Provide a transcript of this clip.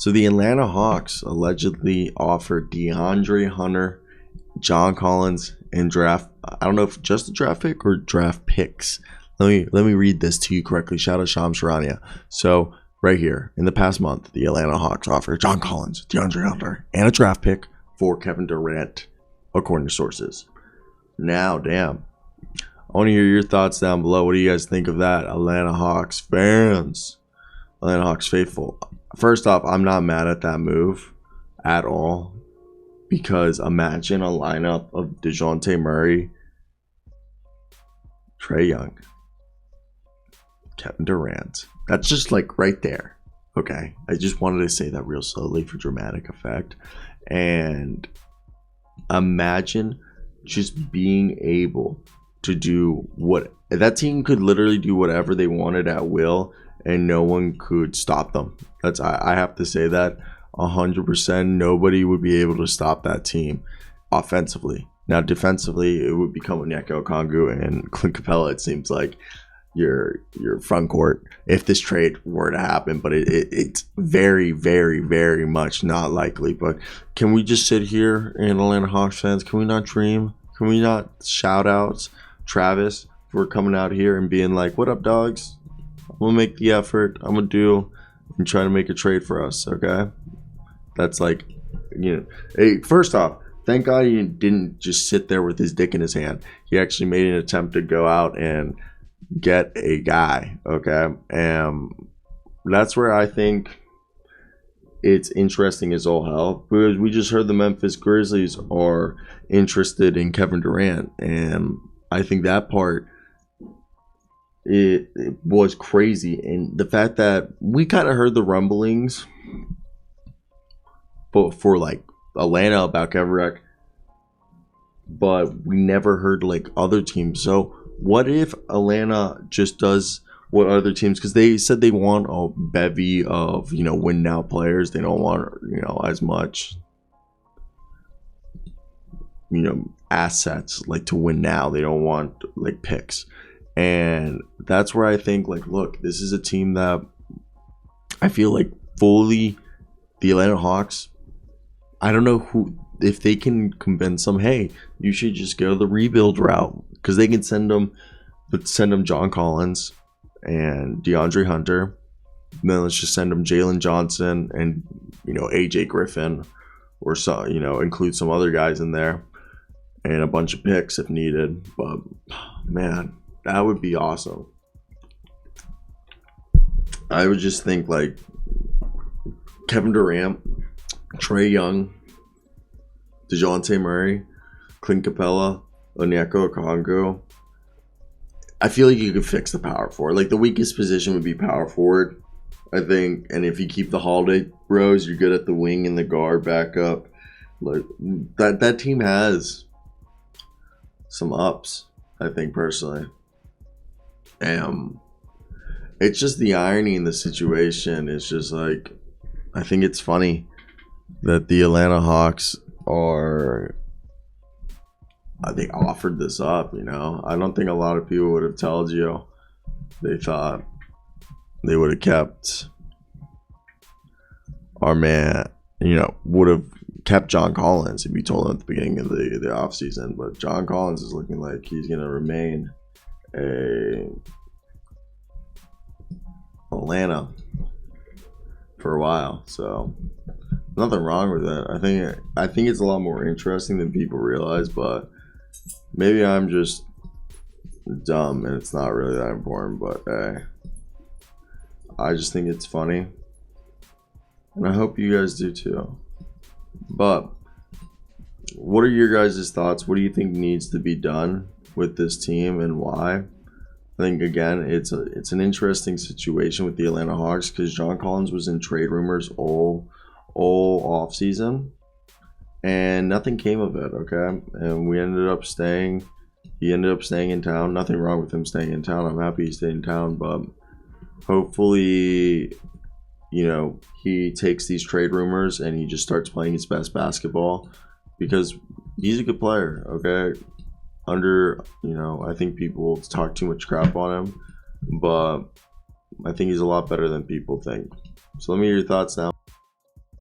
So the Atlanta Hawks allegedly offered DeAndre Hunter, John Collins, and draft. I don't know if just a draft pick or draft picks. Let me read this to you correctly. Shout out Charania. So right here, in the past month, the Atlanta Hawks offered John Collins, DeAndre Hunter, and a draft pick for Kevin Durant, according to sources. Now, damn. I want to hear your thoughts down below. What do you guys think of that, Atlanta Hawks fans? Atlanta Hawks faithful. First off, I'm not mad at that move at all, because imagine a lineup of DeJounte Murray, Trae Young, Kevin Durant. That's just like right there. Okay, I just wanted to say that real slowly for dramatic effect. And imagine just being able to do what that team could literally do whatever they wanted at will, and no one could stop them. I have to say that 100%. Nobody would be able to stop that team offensively. Now defensively, it would become Onyeka Okongwu and Clint Capella. It seems like your front court if this trade were to happen, but it's very, very, very much not likely. But can we just sit here, and Atlanta Hawks fans, can we not dream? Can we not shout out Travis for coming out here and being like, what up, dogs? I'm gonna make the effort. I'm gonna do and try to make a trade for us. Okay, that's like, hey, first off, thank God he didn't just sit there with his dick in his hand. He actually made an attempt to go out and get a guy. Okay, and that's where I think it's interesting as all hell, because we just heard the Memphis Grizzlies are interested in Kevin Durant, and I think that part it was crazy. And the fact that we kind of heard the rumblings but for like Atlanta about Kevin, but we never heard like other teams. So what if Atlanta just does what other teams, because they said they want a bevy of win now players. They don't want as much assets like to win now. They don't want like picks. And that's where I think, like, look, this is a team that I feel like fully the Atlanta Hawks, I don't know if they can convince them, hey, you should just go the rebuild route, because they can send them John Collins and DeAndre Hunter. And then let's just send them Jalen Johnson and AJ Griffin, or so include some other guys in there and a bunch of picks if needed. But man, that would be awesome. I would just think like Kevin Durant, Trae Young, DeJounte Murray, Clint Capella, Onyeka Okongwu. I feel like you could fix the power forward. Like the weakest position would be power forward, I think. And if you keep the Holiday bros, you're good at the wing and the guard backup. Like that team has some ups, I think, personally. It's just the irony in the situation. It's just like, I think it's funny that the Atlanta Hawks they offered this up. I don't think a lot of people would have told you they thought they would have kept our man, would have kept John Collins if you told him at the beginning of the offseason. But John Collins is looking like he's going to remain Atlanta for a while. So nothing wrong with that. I think it's a lot more interesting than people realize, but maybe I'm just dumb and it's not really that important. But I just think it's funny, and I hope you guys do too. But what are your guys' thoughts? What do you think needs to be done with this team, and why? I think, again, it's an interesting situation with the Atlanta Hawks, because John Collins was in trade rumors all off season, and nothing came of it. Okay, and he ended up staying in town. Nothing wrong with him staying in town. I'm happy he stayed in town, but hopefully he takes these trade rumors and he just starts playing his best basketball, because he's a good player. Okay, I think people talk too much crap on him, but I think he's a lot better than people think. So let me hear your thoughts now.